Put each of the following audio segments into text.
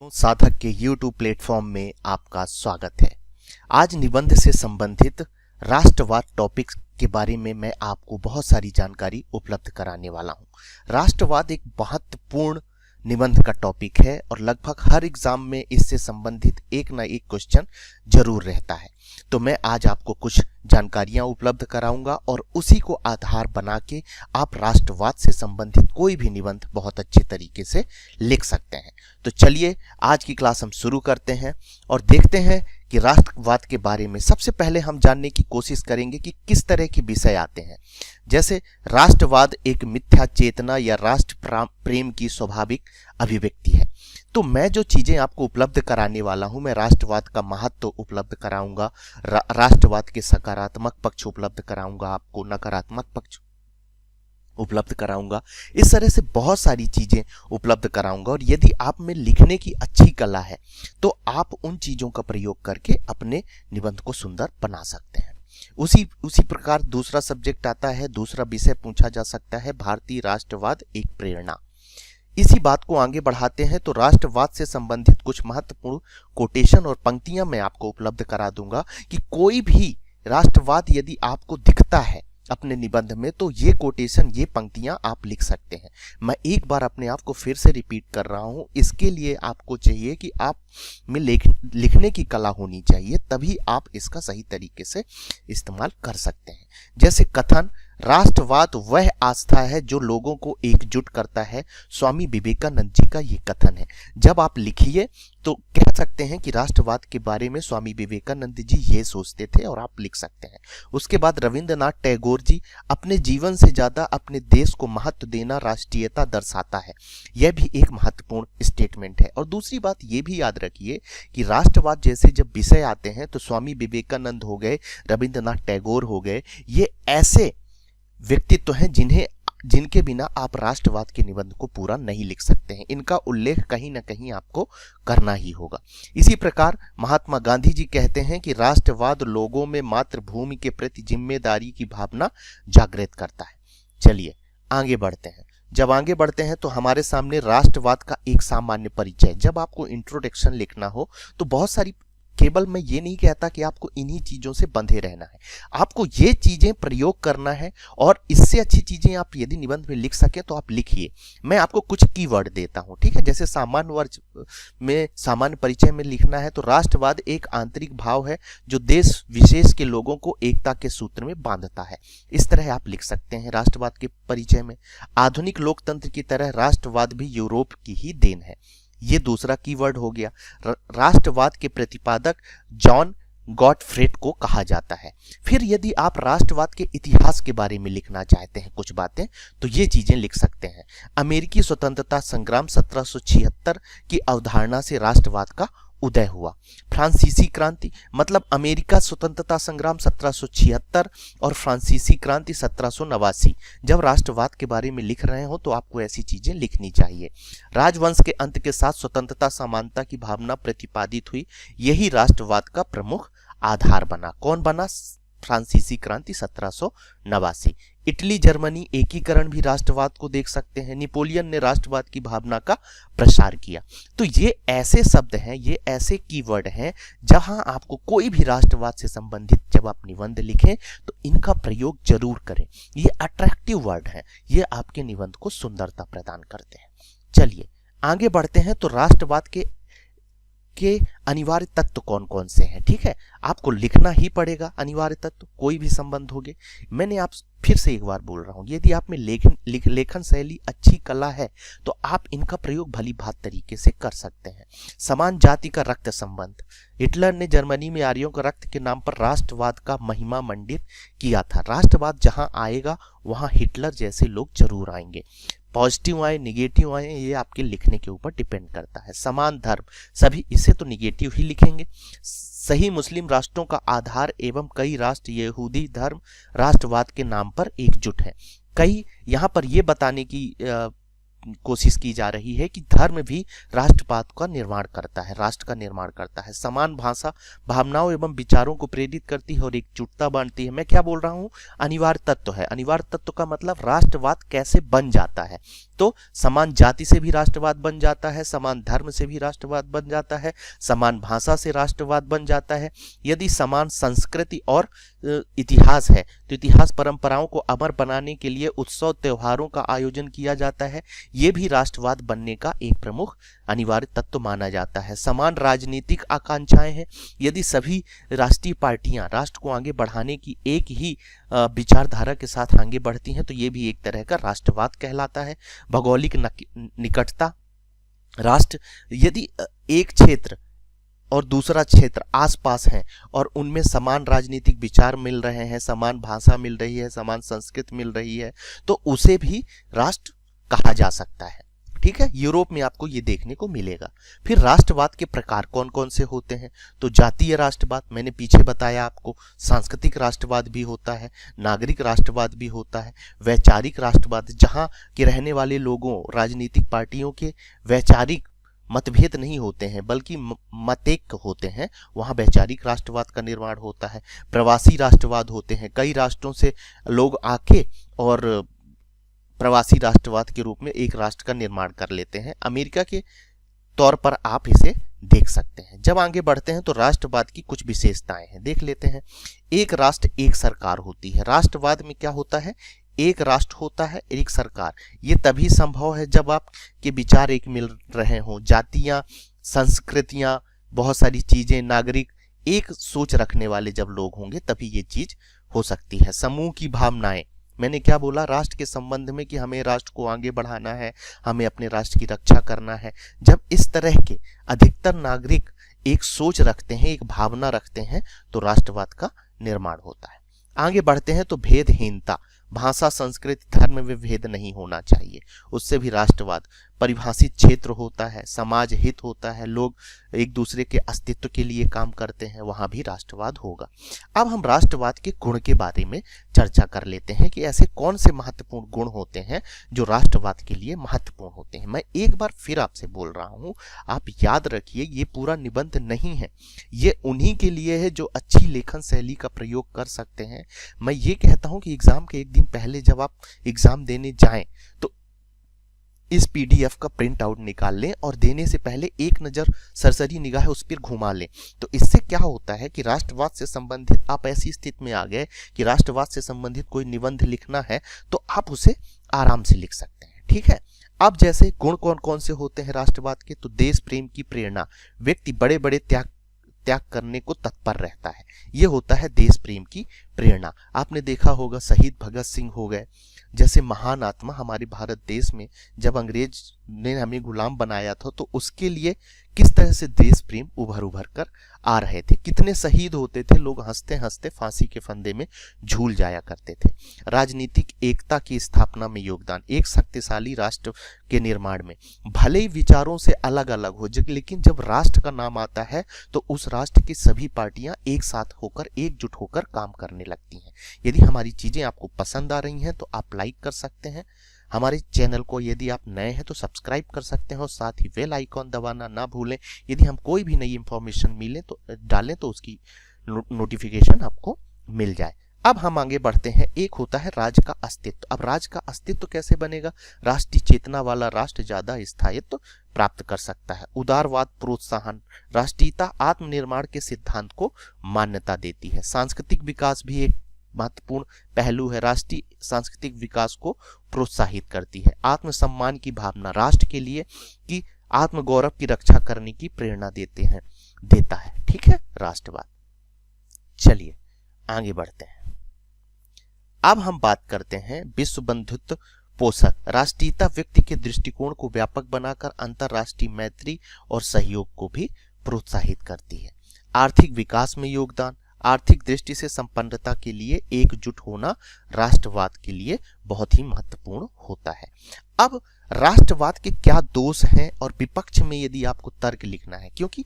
साधक के YouTube platform में आपका स्वागत है। आज निबंध से संबंधित राष्ट्रवाद टॉपिक के बारे में मैं आपको बहुत सारी जानकारी उपलब्ध कराने वाला हूं। राष्ट्रवाद एक महत्वपूर्ण निबंध का टॉपिक है और लगभग हर एग्जाम में इससे संबंधित एक ना एक क्वेश्चन जरूर रहता है। तो मैं आज आपको कुछ जानकारियां उपलब्ध कराऊंगा और उसी को आधार बना के आप राष्ट्रवाद से संबंधित कोई भी निबंध बहुत अच्छे तरीके से लिख सकते हैं। तो चलिए आज की क्लास हम शुरू करते हैं और देखते हैं कि राष्ट्रवाद के बारे में सबसे पहले हम जानने की कोशिश करेंगे कि किस तरह के विषय आते हैं। जैसे राष्ट्रवाद एक मिथ्या चेतना या राष्ट्र प्रेम की स्वाभाविक अभिव्यक्ति है। तो मैं जो चीजें आपको उपलब्ध कराने वाला हूं, मैं राष्ट्रवाद का महत्व उपलब्ध कराऊंगा, राष्ट्रवाद के सकारात्मक पक्ष उपलब्ध कराऊंगा, आपको नकारात्मक पक्ष उपलब्ध कराऊंगा। इस तरह से बहुत सारी चीजें उपलब्ध कराऊंगा और यदि आप में लिखने की अच्छी कला है तो आप उन चीजों का प्रयोग करके अपने निबंध को सुंदर बना सकते हैं। उसी प्रकार दूसरा सब्जेक्ट आता है, दूसरा विषय पूछा जा सकता है भारतीय राष्ट्रवाद एक प्रेरणा। इसी बात को आगे बढ़ाते हैं तो राष्ट्रवाद से संबंधित कुछ महत्वपूर्ण कोटेशन और पंक्तियां मैं आपको उपलब्ध करा दूंगा कि कोई भी राष्ट्रवाद यदि आपको दिखता है अपने निबंध में तो ये कोटेशन, ये पंक्तियां आप लिख सकते हैं। मैं एक बार अपने आप को फिर से रिपीट कर रहा हूं, इसके लिए आपको चाहिए कि आप में लिखने की कला होनी चाहिए, तभी आप इसका सही तरीके से इस्तेमाल कर सकते हैं। जैसे कथन, राष्ट्रवाद वह आस्था है जो लोगों को एकजुट करता है, स्वामी विवेकानंद जी का ये कथन है। जब आप लिखिए तो कह सकते हैं कि राष्ट्रवाद के बारे में स्वामी विवेकानंद जी ये सोचते थे और आप लिख सकते हैं। उसके बाद रविंद्रनाथ टैगोर जी, अपने जीवन से ज्यादा अपने देश को महत्व देना राष्ट्रीयता दर्शाता है। यह भी एक महत्वपूर्ण स्टेटमेंट है। और दूसरी बात ये भी याद रखिए कि राष्ट्रवाद जैसे जब विषय आते हैं तो स्वामी विवेकानंद हो गए, रविंद्रनाथ टैगोर हो गए, ये ऐसे व्यक्तित्व हैं जिनके बिना आप राष्ट्रवाद के निबंध को पूरा नहीं लिख सकते हैं। इनका उल्लेख कहीं ना कहीं आपको करना ही होगा। इसी प्रकार महात्मा गांधी जी कहते हैं कि राष्ट्रवाद लोगों में मातृभूमि के प्रति जिम्मेदारी की भावना जागृत करता है। चलिए आगे बढ़ते हैं। जब आगे बढ़ते हैं तो हमारे सामने राष्ट्रवाद का एक सामान्य परिचय। जब आपको इंट्रोडक्शन लिखना हो तो बहुत सारी, केवल मैं ये नहीं कहता कि आपको इन्हीं चीजों से बंधे रहना है, आपको ये चीजें प्रयोग करना है और इससे अच्छी चीजें आप यदि निबंध में लिख सके तो आप लिखिए। मैं आपको कुछ कीवर्ड देता हूं, ठीक है। जैसे सामान्य वर्ग में, सामान्य परिचय में लिखना है तो राष्ट्रवाद एक आंतरिक भाव है जो देश विशेष के लोगों को एकता के सूत्र में बांधता है। इस तरह आप लिख सकते हैं राष्ट्रवाद के परिचय में। आधुनिक लोकतंत्र की तरह राष्ट्रवाद भी यूरोप की ही देन है, ये दूसरा कीवर्ड हो गया। राष्ट्रवाद के प्रतिपादक जॉन गॉटफ्रेड को कहा जाता है। फिर यदि आप राष्ट्रवाद के इतिहास के बारे में लिखना चाहते हैं कुछ बातें तो ये चीजें लिख सकते हैं। अमेरिकी स्वतंत्रता संग्राम 1776 की अवधारणा से राष्ट्रवाद का उदय हुआ। फ्रांसीसी क्रांति, मतलब अमेरिका स्वतंत्रता संग्राम 1776 और फ्रांसीसी क्रांति 1789। जब राष्ट्रवाद के बारे में लिख रहे हो तो आपको ऐसी चीजें लिखनी चाहिए। राजवंश के अंत के साथ स्वतंत्रता समानता की भावना प्रतिपादित हुई, यही राष्ट्रवाद का प्रमुख आधार बना। कौन बना? फ्रांसीसी क्रांति 1789। इटली जर्मनी एकीकरण भी राष्ट्रवाद को देख सकते हैं। नेपोलियन ने राष्ट्रवाद की भावना का प्रसार किया। तो ये ऐसे शब्द हैं, ये ऐसे कीवर्ड हैं जहां आपको कोई भी राष्ट्रवाद से संबंधित जब आप निबंध लिखें तो इनका प्रयोग जरूर करें। ये अट्रैक्टिव वर्ड हैं, ये आपके निबंध को सुंदरता प्रदान करते हैं। चलिए आगे बढ़ते हैं तो राष्ट्रवाद के अनिवार्य तत्व कौन कौन से हैं, ठीक है। आपको लिखना ही पड़ेगा अनिवार्य तत्व, कोई भी संबंध होगे। मैंने आप फिर से एक बार बोल रहा हूं, यदि आप में लेखन शैली अच्छी कला है तो आप इनका प्रयोग भली भात तरीके से कर सकते हैं। समान जाति का रक्त संबंध, हिटलर ने जर्मनी में आर्यों का रक्त के नाम पर राष्ट्रवाद का महिमा मंडित किया था। राष्ट्रवाद जहां आएगा वहां हिटलर जैसे लोग जरूर आएंगे। पॉजिटिव आए निगेटिव आए ये आपके लिखने के ऊपर डिपेंड करता है। समान धर्म, सभी इसे तो निगेटिव ही लिखेंगे। सही मुस्लिम राष्ट्रों का आधार एवं कई राष्ट्र यहूदी धर्म राष्ट्रवाद के नाम पर एकजुट है। कई, यहाँ पर ये बताने की कोशिश की जा रही है कि धर्म भी राष्ट्रवाद का निर्माण करता है, राष्ट्र का निर्माण करता है, समान भाषा, भावनाओं एवं विचारों को प्रेरित करती है और एकजुटता बांटती है। मैं क्या बोल रहा हूँ, अनिवार्य तत्व है। अनिवार्य तत्व का मतलब राष्ट्रवाद कैसे बन जाता है, तो समान जाति से भी राष्ट्रवाद बन जाता है, समान धर्म से भी राष्ट्रवाद बन जाता है, समान भाषा से राष्ट्रवाद बन जाता है। यदि समान संस्कृति और इतिहास है तो इतिहास परंपराओं को अमर बनाने के लिए उत्सव त्योहारों का आयोजन किया जाता है, ये भी राष्ट्रवाद बनने का एक प्रमुख अनिवार्य तत्व माना जाता है। समान राजनीतिक आकांक्षाएं हैं, यदि सभी राष्ट्रीय पार्टियां राष्ट्र को आगे बढ़ाने की एक ही विचारधारा के साथ आगे बढ़ती हैं तो ये भी एक तरह का राष्ट्रवाद कहलाता है। भौगोलिक निकटता, राष्ट्र यदि एक क्षेत्र और दूसरा क्षेत्र आसपास है और उनमें समान राजनीतिक विचार मिल रहे हैं, समान भाषा मिल रही है, समान संस्कृति मिल रही है, तो उसे भी राष्ट्र कहा जा सकता है। ठीक है, यूरोप में आपको ये देखने को मिलेगा। फिर राष्ट्रवाद के प्रकार कौन कौन से होते हैं, तो जातीय राष्ट्रवाद मैंने पीछे बताया आपको, सांस्कृतिक राष्ट्रवाद भी होता है, नागरिक राष्ट्रवाद भी होता है, वैचारिक राष्ट्रवाद, जहाँ के रहने वाले लोगों, राजनीतिक पार्टियों के वैचारिक मतभेद नहीं होते हैं बल्कि मतैक्य होते हैं, वहाँ वैचारिक राष्ट्रवाद का निर्माण होता है। प्रवासी राष्ट्रवाद होते हैं, कई राष्ट्रों से लोग आके और प्रवासी राष्ट्रवाद के रूप में एक राष्ट्र का निर्माण कर लेते हैं। अमेरिका के तौर पर आप इसे देख सकते हैं। जब आगे बढ़ते हैं तो राष्ट्रवाद की कुछ विशेषताएं हैं, देख लेते हैं। एक राष्ट्र एक सरकार होती है। राष्ट्रवाद में क्या होता है, एक राष्ट्र होता है, एक सरकार। ये तभी संभव है जब आपके विचार एक मिल रहे हों, जातियां, संस्कृतियां, बहुत सारी चीजें, नागरिक एक सोच रखने वाले जब लोग होंगे तभी ये चीज हो सकती है। समूह की भावनाएं, मैंने क्या बोला राष्ट्र के संबंध में कि हमें राष्ट्र को आगे बढ़ाना है, हमें अपने राष्ट्र की रक्षा करना है। जब इस तरह के अधिकतर नागरिक एक सोच रखते हैं, एक भावना रखते हैं, तो राष्ट्रवाद का निर्माण होता है। आगे बढ़ते हैं तो भेदहीनता, भाषा, संस्कृति, धर्म में भेद नहीं होना चाहिए, उससे भी राष्ट्रवाद। परिभाषित क्षेत्र होता है, समाज हित होता है, लोग एक दूसरे के अस्तित्व के लिए काम करते हैं, वहां भी राष्ट्रवाद होगा। अब हम राष्ट्रवाद के गुण के बारे में चर्चा कर लेते हैं कि ऐसे कौन से महत्वपूर्ण गुण होते हैं जो राष्ट्रवाद के लिए महत्वपूर्ण होते हैं। मैं एक बार फिर आपसे बोल रहा हूं, आप याद रखिए ये पूरा निबंध नहीं है, ये उन्हीं के लिए है जो अच्छी लेखन शैली का प्रयोग कर सकते हैं। मैं ये कहता हूं कि एग्जाम के एक दिन पहले जब आप एग्जाम देने जाएं तो इस पीडीएफ का प्रिंट आउट निकाल लें और देने से पहले एक नज़र सरसरी निगाह उस पर घुमा लें। तो इससे क्या होता है कि राष्ट्रवाद से संबंधित आप ऐसी स्थिति में आ गए कि राष्ट्रवाद से संबंधित कोई निबंध लिखना है तो आप उसे आराम से लिख सकते हैं। ठीक है, अब जैसे गुण कौन कौन से होते हैं राष्ट्रवाद के, तो देश प्रेम की प्रेरणा, व्यक्ति बड़े बड़े त्याग करने को तत्पर रहता है, ये होता है देश प्रेम की प्रेरणा। आपने देखा होगा शहीद भगत सिंह हो गए जैसे महान आत्मा हमारे भारत देश में, जब अंग्रेज ने हमें गुलाम बनाया था तो उसके लिए किस तरह से देश प्रेम उभर कर आ रहे थे, कितने शहीद होते थे, लोग हंसते हंसते फांसी के फंदे में झूल जाया करते थे। राजनीतिक एकता की स्थापना में योगदान, एक शक्तिशाली राष्ट्र के निर्माण में, भले ही विचारों से अलग अलग हो लेकिन जब राष्ट्र का नाम आता है तो उस राष्ट्र की सभी पार्टियां एक साथ होकर, एकजुट होकर काम करने लगती हैं। यदि हमारी चीजें आपको पसंद आ रही हैं तो आप लाइक कर सकते हैं, हमारे चैनल को यदि आप नए हैं तो सब्सक्राइब कर सकते हैं और साथ ही बेल आइकॉन दबाना ना भूलें। यदि हम कोई भी नई इंफॉर्मेशन मिले तो डालें तो उसकी नोटिफिकेशन आपको मिल जाए। अब हम आगे बढ़ते हैं, एक होता है राज्य का अस्तित्व। अब राज्य का अस्तित्व कैसे बनेगा, राष्ट्रीय चेतना वाला राष्ट्र ज्यादा स्थायित्व प्राप्त कर सकता है। उदारवाद प्रोत्साहन, राष्ट्रीयता आत्मनिर्माण के सिद्धांत को मान्यता देती है। सांस्कृतिक विकास भी एक महत्वपूर्ण पहलू है, राष्ट्रीय सांस्कृतिक विकास को प्रोत्साहित करती है। आत्मसम्मान की भावना, राष्ट्र के लिए कि आत्मगौरव की रक्षा करने की प्रेरणा देता है। ठीक है, राष्ट्रवाद। चलिए आगे बढ़ते हैं। अब हम बात करते हैं विश्व बंधुत्व पोषक। राष्ट्रीयता व्यक्ति के दृष्टिकोण को व्यापक बनाकर अंतरराष्ट्रीय मैत्री और सहयोग को भी प्रोत्साहित करती है। आर्थिक विकास में योगदान, आर्थिक दृष्टि से संपन्नता के लिए एकजुट होना राष्ट्रवाद के लिए बहुत ही महत्वपूर्ण होता है। अब राष्ट्रवाद के क्या दोष हैं और विपक्ष में यदि आपको तर्क लिखना है, क्योंकि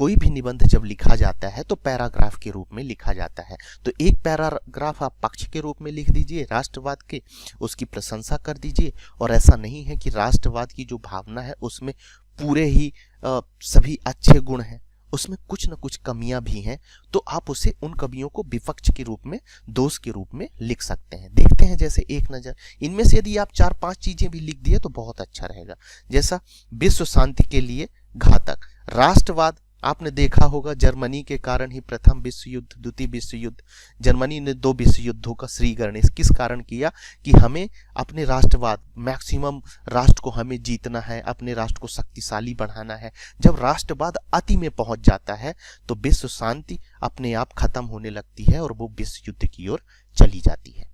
कोई भी निबंध जब लिखा जाता है तो पैराग्राफ के रूप में लिखा जाता है। तो एक पैराग्राफ आप पक्ष के रूप में लिख दीजिए राष्ट्रवाद के, उसकी प्रशंसा कर दीजिए। और ऐसा नहीं है कि राष्ट्रवाद की जो भावना है उसमें पूरे ही सभी अच्छे गुण हैं, उसमें कुछ न कुछ कमियां भी हैं, तो आप उसे उन कमियों को विपक्ष के रूप में, दोष के रूप में लिख सकते हैं। देखते हैं जैसे एक नज़र, इनमें से यदि आप 4-5 चीजें भी लिख दिए तो बहुत अच्छा रहेगा। जैसा विश्व शांति के लिए घातक। राष्ट्रवाद आपने देखा होगा, जर्मनी के कारण ही प्रथम विश्व युद्ध, द्वितीय विश्व युद्ध, जर्मनी ने 2 विश्व युद्धों का श्रीगणेश किस कारण किया कि हमें अपने राष्ट्रवाद, मैक्सिमम राष्ट्र को हमें जीतना है, अपने राष्ट्र को शक्तिशाली बढ़ाना है। जब राष्ट्रवाद अति में पहुंच जाता है तो विश्व शांति अपने आप खत्म होने लगती है और वो विश्व युद्ध की ओर चली जाती है।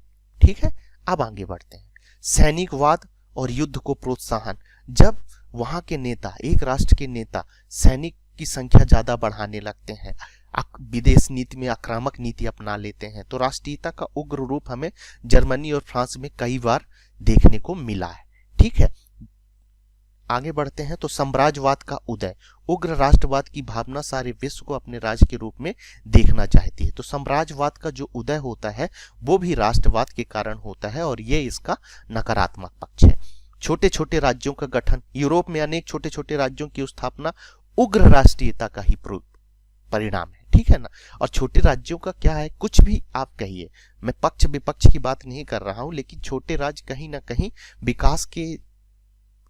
ठीक है, अब आगे बढ़ते हैं। सैनिकवाद और युद्ध को प्रोत्साहन। जब वहां के नेता, एक राष्ट्र के नेता सैनिक की संख्या ज्यादा बढ़ाने लगते हैं, विदेश नीति में आक्रामक नीति अपना लेते हैं, तो राष्ट्रीयता का उग्र रूप हमें जर्मनी और फ्रांस में कई बार देखने को मिला है। ठीक है, आगे बढ़ते हैं। तो साम्राज्यवाद का उदय। उग्र राष्ट्रवाद की भावना सारे विश्व को अपने राज्य के रूप में देखना चाहती है। तो साम्राज्यवाद का जो उदय होता है वो भी राष्ट्रवाद के कारण होता है और ये इसका नकारात्मक पक्ष है। छोटे छोटे राज्यों का गठन। यूरोप में अनेक छोटे छोटे राज्यों की स्थापना उग्र राष्ट्रीयता का ही परिणाम है। ठीक है ना। और छोटे राज्यों का क्या है, कुछ भी आप कहिए, मैं पक्ष विपक्ष की बात नहीं कर रहा हूं, लेकिन छोटे राज्य कहीं ना कहीं विकास के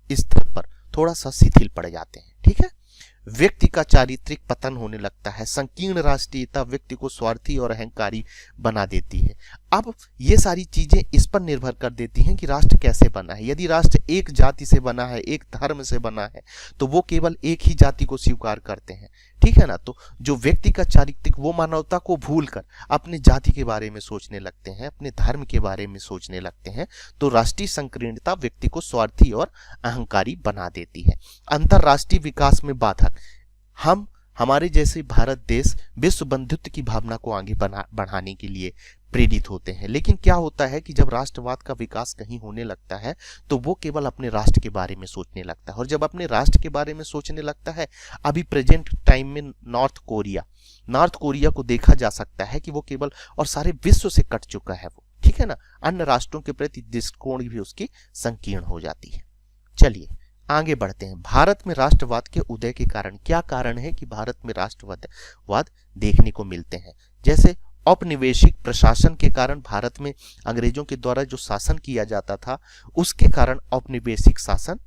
स्तर पर थोड़ा सा शिथिल पड़ जाते हैं। ठीक है। व्यक्ति का चारित्रिक पतन होने लगता है। संकीर्ण राष्ट्रीयता व्यक्ति को स्वार्थी और अहंकारी बना देती है। अब ये सारी चीजें इस पर निर्भर कर देती हैं कि राष्ट्र कैसे बना है। यदि राष्ट्र एक जाति से बना है, एक धर्म से बना है, तो वो केवल एक ही जाति को स्वीकार करते हैं। ठीक है ना। तो जो व्यक्ति का चारित्रिक, वो मानवता को भूलकर अपने जाति के बारे में सोचने लगते हैं, अपने धर्म के बारे में सोचने लगते हैं, तो राष्ट्रीय संकीर्णता व्यक्ति को स्वार्थी और अहंकारी बना देती है। अंतरराष्ट्रीय विकास में बाधक। हमारे जैसे भारत देश विश्व बंधुत्व की भावना को आगे बढ़ाने के लिए प्रेरित होते हैं, लेकिन क्या होता है कि जब राष्ट्रवाद का विकास कहीं होने लगता है तो वो केवल अपने राष्ट्र के बारे में सोचने लगता है। और जब अपने राष्ट्र के बारे में सोचने लगता है, अभी प्रेजेंट टाइम में नॉर्थ कोरिया को देखा जा सकता है कि वो केवल और सारे विश्व से कट चुका है वो। ठीक है ना। अन्य राष्ट्रों के प्रति दृष्टिकोण भी उसकी संकीर्ण हो जाती है। चलिए आगे बढ़ते हैं। भारत में राष्ट्रवाद के उदय के कारण। क्या कारण है कि भारत में राष्ट्रवाद देखने को मिलते हैं? जैसे औपनिवेशिक प्रशासन के कारण भारत में अंग्रेजों के द्वारा जो शासन किया जाता था, उसके कारण औपनिवेशिक शासन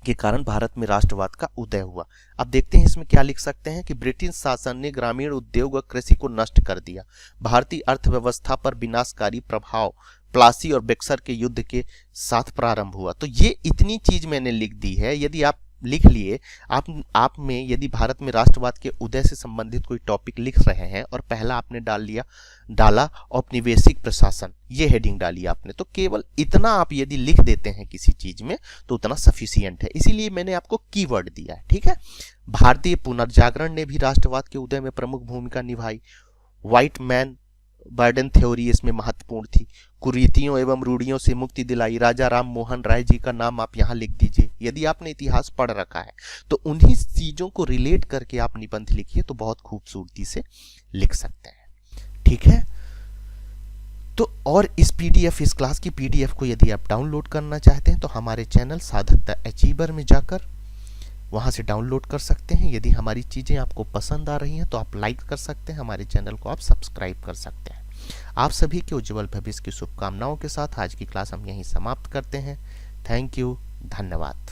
के कारण भारत में राष्ट्रवाद का उदय हुआ। अब देखते हैं इसमें क्या लिख सकते हैं कि ब्रिटिश शासन ने ग्रामीण उद्योग और कृषि को नष्ट कर दिया। भारतीय अर्थव्यवस्था पर विनाशकारी प्रभाव प्लासी और बक्सर के युद्ध के साथ प्रारंभ हुआ। तो ये इतनी चीज मैंने लिख दी है। यदि आप लिख लिए, आप में यदि भारत में राष्ट्रवाद के उदय से संबंधित कोई टॉपिक लिख रहे हैं और पहला आपने डाला औपनिवेशिक प्रशासन, ये हेडिंग डाली आपने, तो केवल इतना आप यदि लिख देते हैं किसी चीज में तो उतना सफिशियंट है। इसीलिए मैंने आपको कीवर्ड दिया है। ठीक है। भारतीय पुनर्जागरण ने भी राष्ट्रवाद के उदय में प्रमुख भूमिका निभाई। व्हाइट मैन बर्डन थ्योरी इसमें महत्वपूर्ण थी। कुरीतियों एवं रूढ़ियों से मुक्ति दिलाई। राजा राम मोहन राय जी का नाम आप यहाँ लिख दीजिए। यदि आपने इतिहास पढ़ रखा है तो उन्हीं चीजों को रिलेट करके आप निबंध लिखिए तो बहुत खूबसूरती से लिख सकते हैं। ठीक है। तो और इस क्लास की पीडीएफ को यदि आप डाउनलोड करना चाहते हैं तो हमारे चैनल साधकता अचीवर में जाकर वहां से डाउनलोड कर सकते हैं। यदि हमारी चीजें आपको पसंद आ रही हैं तो आप लाइक कर सकते हैं, हमारे चैनल को आप सब्सक्राइब कर सकते हैं। आप सभी के उज्जवल भविष्य की शुभकामनाओं के साथ आज की क्लास हम यहीं समाप्त करते हैं। थैंक यू, धन्यवाद।